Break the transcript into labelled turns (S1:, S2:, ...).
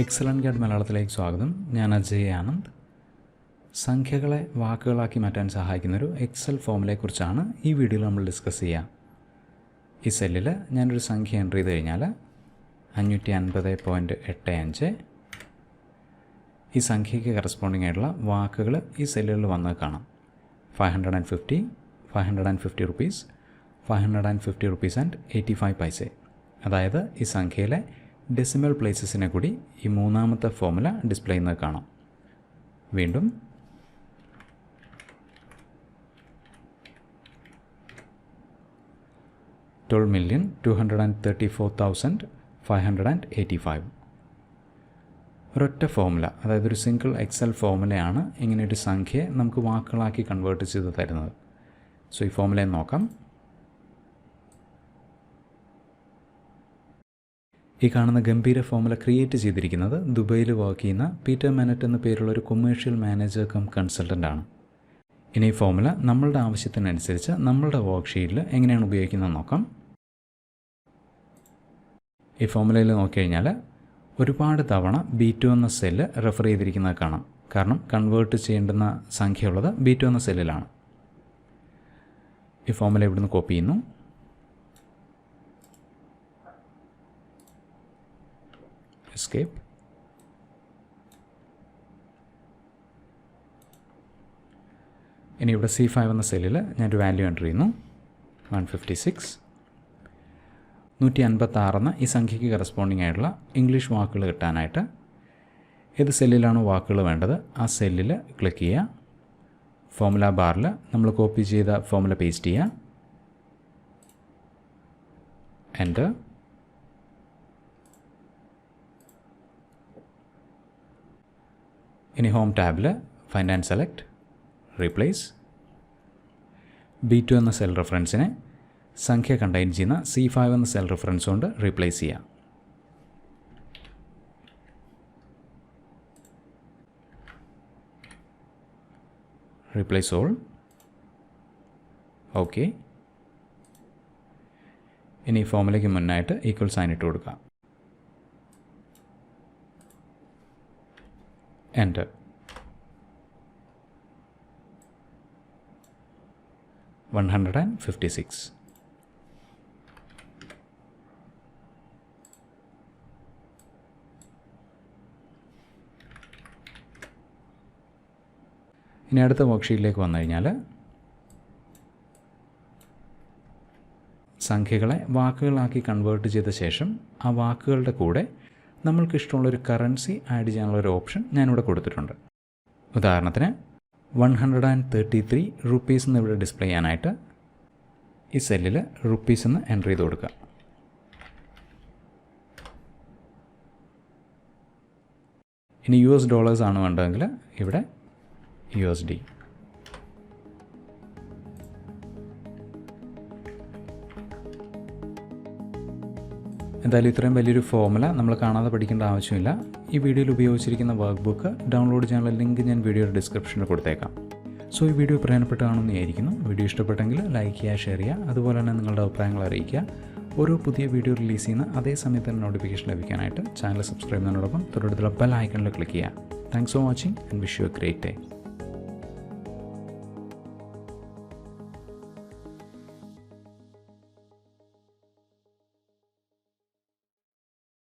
S1: Excellent guide മലയാളത്തിലേക്ക് സ്വാഗതം. ഞാൻ അജയ് ആനന്ദ്. സംഖ്യകളെ വാക്കുകളാക്കി മാറ്റാൻ സഹായിക്കുന്നൊരു എക്സൽ ഫോമിനെക്കുറിച്ചാണ് ഈ വീഡിയോയിൽ നമ്മൾ ഡിസ്കസ് ചെയ്യുക. ഈ സെല്ലിൽ ഞാനൊരു സംഖ്യ എൻ്റർ ചെയ്ത് കഴിഞ്ഞാൽ 550.85 ഈ സംഖ്യയ്ക്ക് കറസ്പോണ്ടിങ് ആയിട്ടുള്ള വാക്കുകൾ ഈ സെല്ലുകളിൽ വന്ന് കാണാം. 550, 550 rupees, 550 rupees and 85 paise. അതായത് ഈ സംഖ്യയിലെ ഡെസിമൽ പ്ലേസസിനെ കൂടി ഈ മൂന്നാമത്തെ ഫോമുല ഡിസ്പ്ലേ ചെയ്യുന്നത് കാണാം. വീണ്ടും 12,234,585. ഒരൊറ്റ ഫോമുല, അതായത് ഒരു സിംഗിൾ എക്സൽ ഫോമുലയാണ് ഇങ്ങനെയൊരു സംഖ്യയെ നമുക്ക് വാക്കുകളാക്കി കൺവേർട്ട് ചെയ്ത് തരുന്നത്. സോ ഈ ഫോമുലയെ നോക്കാം. ഈ കാണുന്ന ഗംഭീര ഫോമുല ക്രിയേറ്റ് ചെയ്തിരിക്കുന്നത് ദുബൈയിൽ വർക്ക് ചെയ്യുന്ന പീറ്റർ മാനറ്റ് എന്ന പേരുള്ള ഒരു കൊമേഴ്ഷ്യൽ മാനേജർ കം കൺസൾട്ടൻ്റ് ആണ്. ഇനി ഈ ഫോമുല നമ്മളുടെ ആവശ്യത്തിനനുസരിച്ച് നമ്മളുടെ വർക്ക്ഷീറ്റിൽ എങ്ങനെയാണ് ഉപയോഗിക്കുന്നത് നോക്കാം. ഈ ഫോമുലയിൽ നോക്കിക്കഴിഞ്ഞാൽ ഒരുപാട് തവണ B2 എന്ന സെല്ല് റെഫർ ചെയ്തിരിക്കുന്നത് കാണാം. കാരണം കൺവേർട്ട് ചെയ്യേണ്ടുന്ന സംഖ്യ ഉള്ളത് B2 എന്ന സെല്ലിലാണ്. ഈ ഫോമുല ഇവിടുന്ന് കോപ്പി ചെയ്യുന്നു. എസ്കേപ്പ്. ഇനി ഇവിടെ C5 എന്ന സെല്ലിൽ ഞാനൊരു വാല്യൂ എൻ്റർ ചെയ്യുന്നു. 156. 156 എന്ന ഈ സംഖ്യയ്ക്ക് കറസ്പോണ്ടിങ് ആയിട്ടുള്ള ഇംഗ്ലീഷ് വാക്കുകൾ കിട്ടാനായിട്ട് ഏത് സെല്ലിലാണോ വാക്കുകൾ വേണ്ടത് ആ സെല്ലിൽ ക്ലിക്ക് ചെയ്യുക. ഫോമുല ബാറിൽ നമ്മൾ കോപ്പി ചെയ്ത ഫോമുല പേസ്റ്റ് ചെയ്യുക. എൻ്റർ. ഇനി ഹോം ടാബിൽ find and select, replace. B2 എന്ന സെൽ റെഫറൻസിനെ സംഖ്യ കണ്ടെയ്ൻ ചെയ്യുന്ന C5 എന്ന സെൽ റെഫറൻസ് കൊണ്ട് റീപ്ലേസ് ചെയ്യാം. Replace all. ഓക്കെ. ഇനി ഫോമിലേക്ക് മുന്നായിട്ട് ഈക്വൽ സൈൻ ഇട്ട് കൊടുക്കാം. എൻ്റർ. $156. ഇനി അടുത്ത വർക്ക്ഷീറ്റിലേക്ക് വന്നു കഴിഞ്ഞാൽ സംഖ്യകളെ വാക്കുകളാക്കി കൺവേർട്ട് ചെയ്ത ശേഷം ആ വാക്കുകളുടെ കൂടെ നമ്മൾക്ക് ഇഷ്ടമുള്ളൊരു കറൻസി ആഡ് ചെയ്യാനുള്ളൊരു ഓപ്ഷൻ ഞാനിവിടെ കൊടുത്തിട്ടുണ്ട്. ഉദാഹരണത്തിന് 133 rupees എന്ന് ഇവിടെ ഡിസ്പ്ലേ ചെയ്യാനായിട്ട് ഈ സെല്ലിൽ റുപ്പീസ് എന്ന് എൻ്റർ ചെയ്ത് കൊടുക്കുക. ഇനി $, ആണ് വേണ്ടതെങ്കിൽ ഇവിടെ USD. എന്തായാലും ഇത്രയും വലിയൊരു ഫോമുല നമ്മൾ കാണാതെ പഠിക്കേണ്ട ആവശ്യമില്ല. ഈ വീഡിയോയിൽ ഉപയോഗിച്ചിരിക്കുന്ന വർക്ക് ബുക്ക് ഡൗൺലോഡ് ചെയ്യാനുള്ള ലിങ്ക് ഞാൻ വീഡിയോയുടെ ഡിസ്ക്രിപ്ഷനിൽ കൊടുത്തേക്കാം. സോ ഈ വീഡിയോ പ്രയോജനപ്പെട്ടതാണെന്ന് വിചാരിക്കുന്നു. വീഡിയോ ഇഷ്ടപ്പെട്ടെങ്കിൽ ലൈക്ക് ചെയ്യുക, ഷെയർ ചെയ്യുക, അതുപോലെ തന്നെ നിങ്ങളുടെ അഭിപ്രായങ്ങൾ അറിയിക്കുക. ഓരോ പുതിയ വീഡിയോ റിലീസ് ചെയ്യുന്ന അതേ സമയത്ത് തന്നെ നോട്ടിഫിക്കേഷൻ ലഭിക്കാനായിട്ട് ചാനൽ സബ്സ്ക്രൈബ് ചെയ്യുന്നതിനോടൊപ്പം തൊട്ടടുത്തുള്ള ബെൽ ഐക്കണിൽ ക്ലിക്ക് ചെയ്യുക. Thanks for watching and wish you A great day.